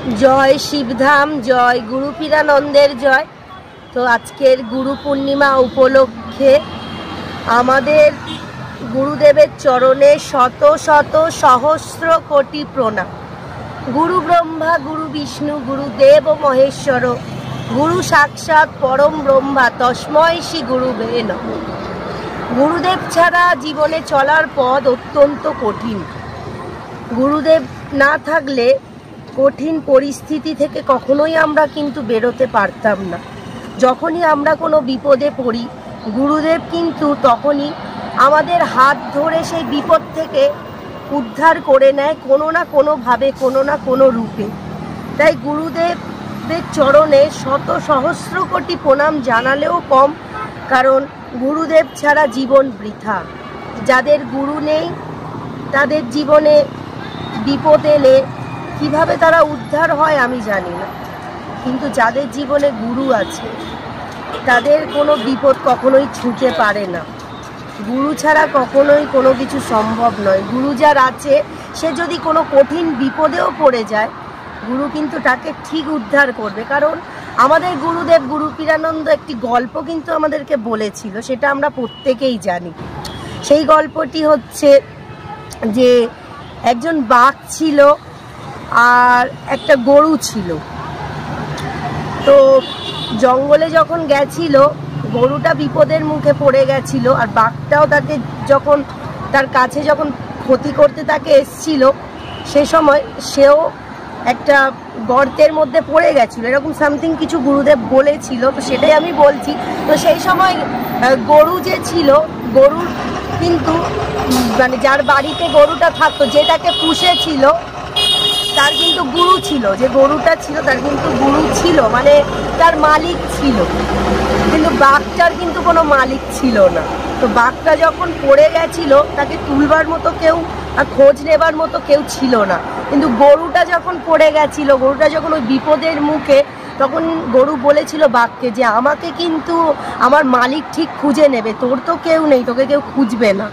जय शिवधाम जय गुरुपीरानंदेर जय। तो आजकेर गुरु पूर्णिमा उपलक्षे आमादेर गुरुदेवेर चरणे शत शत सहस्र कोटी प्रणाम। गुरु ब्रह्मा गुरु विष्णु गुरुदेव महेश्वर गुरु साक्षात् परम ब्रह्मा तस्मै श्री गुरुवे नमः। गुरुदेव छाड़ा जीवने चलार पथ अत्यंत कठिन। गुरुदेव ना थाकले कठिन परिस्थिति थेके कखनोई आमरा किन्तु बेरोते पारताम ना। जखोनी आमरा कोनो विपदे पड़ी गुरुदेव किन्तु तखोनी आमादेर हाथ धरे सेई विपद थेके उद्धार करे नेय कोनो ना कोनो भावे कोनो ना कोनो रूपे। ताई गुरुदेवेर चरणे शत सहस्र कोटी प्रणाम जानालेও कम, कारण गुरुदेव छाड़ा जीवन बृथा। जादेर गुरु नेই तादेर जीवने विपद एले কিভাবে তারা উদ্ধার হয় আমি জানি না, কিন্তু যাদের জীবনে গুরু আছে তাদের কোনো বিপদ কখনোই ছুঁতে পারে না। গুরু ছাড়া কখনোই কোনো কিছু সম্ভব নয়। গুরু যার আছে সে যদি কোনো কঠিন বিপদেও পড়ে যায় গুরু কিন্তু তাকে ঠিক উদ্ধার করবে। কারণ আমাদের গুরুদেব গুরুপীরানন্দ একটি গল্প কিন্তু আমাদেরকে বলেছিল, সেটা আমরা প্রত্যেকেই জানি। সেই গল্পটি হচ্ছে যে একজন বাঘ ছিল আর একটা গরু ছিল। তো জঙ্গলে যখন গেছিল গরুটা বিপদের মুখে পড়ে গেছিল আর বাঘটাও তাকে যখন তার কাছে যখন ক্ষতি করতে তাকে এসছিল সে সময় সেও একটা গর্তের মধ্যে পড়ে গেছিল, এরকম সামথিং কিছু গুরুদেব বলেছিল। তো সেটাই আমি বলছি। তো সেই সময় গরু যে ছিল গরুর কিন্তু মানে যার বাড়িতে গরুটা থাকতো যেটাকে পুষেছিল তার কিন্তু গুরু ছিল, যে গরুটা ছিল তার কিন্তু গুরু ছিল, মানে তার মালিক ছিল। কিন্তু বাঘটার কিন্তু কোনো মালিক ছিল না। তো বাঘটা যখন পড়ে গেছিল তাকে তুলবার মতো কেউ আর খোঁজ নেবার মতো কেউ ছিল না। কিন্তু গরুটা যখন পড়ে গেছিল, গরুটা যখন ওই বিপদের মুখে, তখন গরু বলেছিল বাঘকে যে আমাকে কিন্তু আমার মালিক ঠিক খুঁজে নেবে, তোর তো কেউ নেই, তোকে কেউ খুঁজবে না।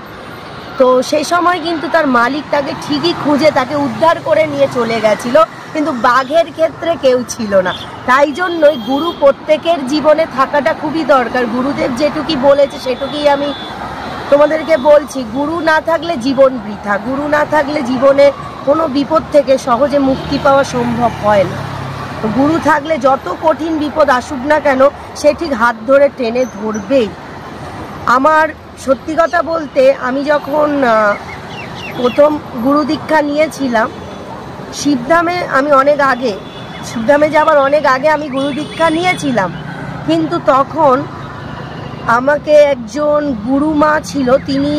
তো সেই সময় কিন্তু তার মালিক তাকে ঠিকই খুঁজে তাকে উদ্ধার করে নিয়ে চলে গেছিল, কিন্তু বাঘের ক্ষেত্রে কেউ ছিল না। তাই জন্যই গুরু প্রত্যেকের জীবনে থাকাটা খুবই দরকার। গুরুদেব যেটুকুই বলেছে সেটুকুই আমি তোমাদেরকে বলছি। গুরু না থাকলে জীবন বৃথা। গুরু না থাকলে জীবনে কোনো বিপদ থেকে সহজে মুক্তি পাওয়া সম্ভব হয় না। তো গুরু থাকলে যত কঠিন বিপদ আসুক না কেন সে ঠিক হাত ধরে টেনে ধরবেই। আমার সত্যি কথা বলতে আমি যখন প্রথম গুরু দীক্ষা নিয়েছিলাম শিবধামে, আমি অনেক আগে শিবধামে যাবার অনেক আগে আমি গুরু দীক্ষা নিয়েছিলাম, কিন্তু তখন আমাকে একজন গুরুমা ছিল, তিনি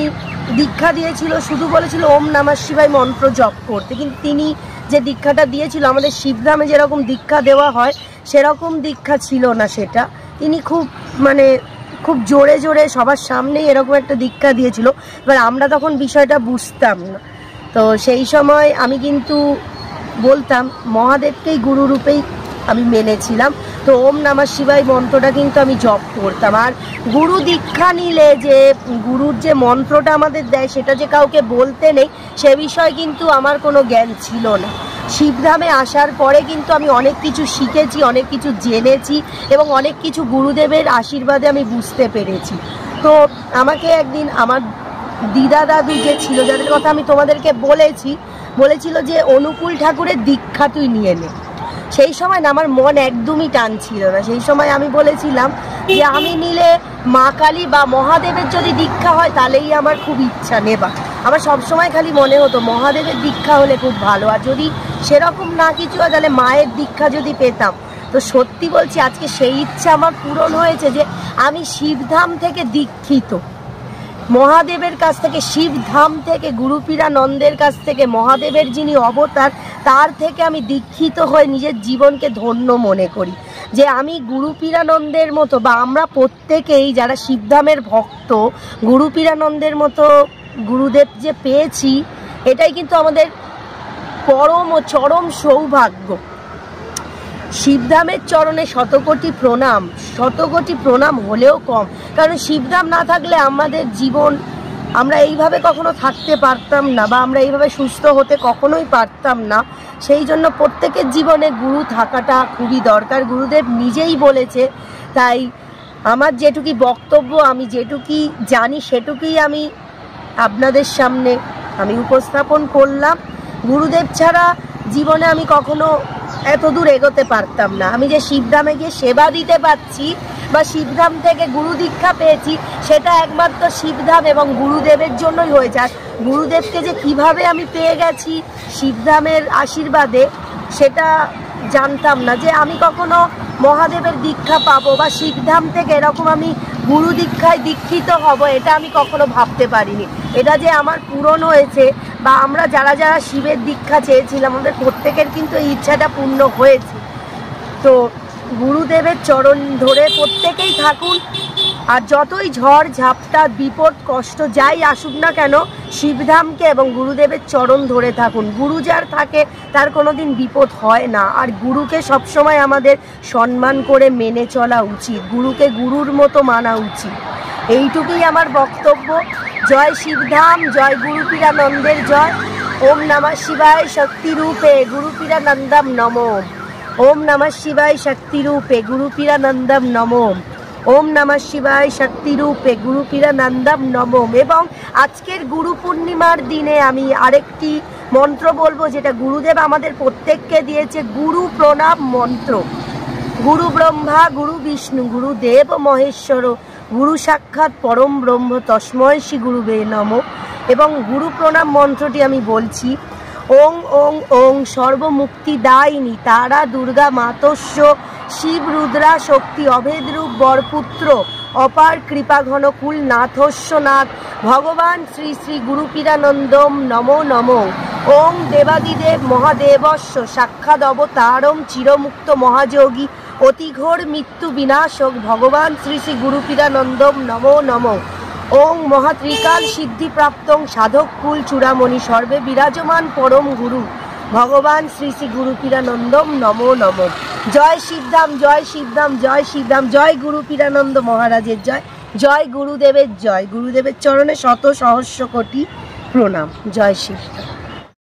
দীক্ষা দিয়েছিল, শুধু বলেছিল ওম নমঃ শিবায় মন্ত্র জপ করতে। কিন্তু তিনি যে দীক্ষাটা দিয়েছিল আমাদের শিবধামে যেরকম দীক্ষা দেওয়া হয় সেরকম দীক্ষা ছিল না সেটা। তিনি খুব জোরে জোরে সবার সামনেই এরকম একটা দীক্ষা দিয়েছিল। এবার আমরা তখন বিষয়টা বুঝতাম না। তো সেই সময় আমি কিন্তু বলতাম মহাদেবকেই গুরু রূপেই আমি মেনেছিলাম। তো ওম নমঃ শিবায় মন্ত্রটা কিন্তু আমি জপ করতাম। আর গুরু দীক্ষা নিলে যে গুরুর যে মন্ত্রটা আমাদের দেয় সেটা যে কাউকে বলতে নেই সে বিষয়ে কিন্তু আমার কোনো জ্ঞান ছিল না। শিবধামে আসার পরে কিন্তু আমি অনেক কিছু শিখেছি, অনেক কিছু জেনেছি এবং অনেক কিছু গুরুদেবের আশীর্বাদে আমি বুঝতে পেরেছি। তো আমাকে একদিন আমার দিদা দাদু যে ছিল, যাদের কথা আমি তোমাদেরকে বলেছিল যে অনুকূল ঠাকুরের দীক্ষা তুই নিয়ে নে। সেই সময় না আমার মন একদমই টানছিল না। সেই সময় আমি বলেছিলাম যে আমি নিলে মা কালী বা মহাদেবের যদি দীক্ষা হয় তাহলেই আমার খুব ইচ্ছা নেবা। আমার সবসময় খালি মনে হতো মহাদেবের দীক্ষা হলে খুব ভালো, আর যদি সেরকম না কিছু হয় তাহলে মায়ের দীক্ষা যদি পেতাম। তো সত্যি বলছি আজকে সেই ইচ্ছা আমার পূরণ হয়েছে যে আমি শিবধাম থেকে দীক্ষিত, মহাদেবের কাছ থেকে, শিবধাম থেকে, গুরুপীরানন্দের কাছ থেকে, মহাদেবের যিনি অবতার তার থেকে আমি দীক্ষিত হয়ে নিজের জীবনকে ধন্য মনে করি যে আমি গুরুপীরানন্দের মতো বা আমরা প্রত্যেকেই যারা শিবধামের ভক্ত গুরুপীরানন্দের মতো গুরুদেব যে পেয়েছি এটাই কিন্তু আমাদের পরম ও চরম সৌভাগ্য। শিবধামের চরণে শতকোটি প্রণাম, শতকোটি প্রণাম হলেও কম। কারণ শিবধাম না থাকলে আমাদের জীবন আমরা এইভাবে কখনো থাকতে পারতাম না, বা আমরা এইভাবে সুস্থ হতে কখনোই পারতাম না। সেই জন্য প্রত্যেকের জীবনে গুরু থাকাটা খুবই দরকার, গুরুদেব নিজেই বলেছে। তাই আমার যেটুকু বক্তব্য, আমি যেটুকু জানি সেটুকুই আমি আপনাদের সামনে আমি উপস্থাপন করলাম। গুরুদেব ছাড়া জীবনে আমি কখনো এত দূর এগোতে পারতাম না। আমি যে শিবধামে গিয়ে সেবা দিতে পারছি বা শিবধাম থেকে গুরু দীক্ষা পেয়েছি, সেটা একমাত্র শিবধাম এবং গুরুদেবের জন্যই হয়েছে। আর গুরুদেবকে যে কিভাবে আমি পেয়ে গেছি শিবধামের আশীর্বাদে, সেটা জানতাম না যে আমি কখনো মহাদেবের দীক্ষা পাবো বা শিবধাম থেকে এরকম আমি গুরু দীক্ষায় দীক্ষিত হব, এটা আমি কখনো ভাবতে পারিনি। এটা যে আমার পূরণ হয়েছে, বা আমরা যারা যারা শিবের দীক্ষা চেয়েছিলাম আমাদের প্রত্যেকের কিন্তু এই ইচ্ছাটা পূর্ণ হয়েছে। তো গুরুদেবের চরণ ধরে প্রত্যেকেই থাকুন, আর যতই ঝড় ঝাপটা বিপদ কষ্ট যাই আসুক না কেন, শিবধামকে এবং গুরুদেবের চরণ ধরে থাকুন। গুরু যার থাকে তার কোনোদিন বিপদ হয় না। আর গুরুকে সবসময় আমাদের সম্মান করে মেনে চলা উচিত, গুরুকে গুরুর মতো মানা উচিত। এইটুকুই আমার বক্তব্য। জয় শিবধাম, জয় গুরুপীরানন্দের জয়। ওম নমঃ শিবায় শক্তিরূপে গুরুপীরানন্দম নমো। ওম নমঃ শিবায় শক্তিরূপে গুরুপীরানন্দম নমো। ওম নমঃ শিবায় শক্তিরূপে গুরুপীরানন্দম নমো। এবং আজকের গুরু পূর্ণিমার দিনে আমি আরেকটি মন্ত্র বলবো, যেটা গুরুদেব আমাদের প্রত্যেককে দিয়েছে, গুরু প্রণাম মন্ত্র। গুরু ব্রহ্মা গুরু বিষ্ণু গুরুদেব মহেশ্বর গুরু সাক্ষাৎ পরম ব্রহ্ম তস্মৈ শ্রী গুরুবে নমঃ। এবং গুরু প্রণাম মন্ত্রটি আমি বলছি। ওং ওং ওং সর্বমুক্তিদায়িনী তারা দুর্গা মাতস্য শিব রুদ্রা শক্তি অভেদরূপ বরপুত্র অপার কৃপা ঘনকুল নাথস্য নাথ ভগবান শ্রী শ্রী গুরুপীরানন্দম নমো নমঃ। ওং দেবাদিদেব মহাদেবস্য সাক্ষাৎ অবতারম চিরমুক্ত মহাযোগী অতিঘোর মৃত্যু বিনাশক ভগবান শ্রী শ্রী গুরুপীরানন্দম নমো নমঃ। ওং মহাত্রিকাল সিদ্ধিপ্রাপ্তং সাধক কুল চূড়ামণি সর্বে বিরাজমান পরম গুরু ভগবান শ্রী শ্রী গুরুপীরানন্দম নমো নমঃ। জয় শিবধাম, জয় শিবধাম, জয় শিবধাম, জয় গুরুপীরানন্দ মহারাজের জয়, জয় গুরুদেবের জয়। গুরুদেবের চরণে শত সহস্র কোটি প্রণাম। জয় শিবধাম।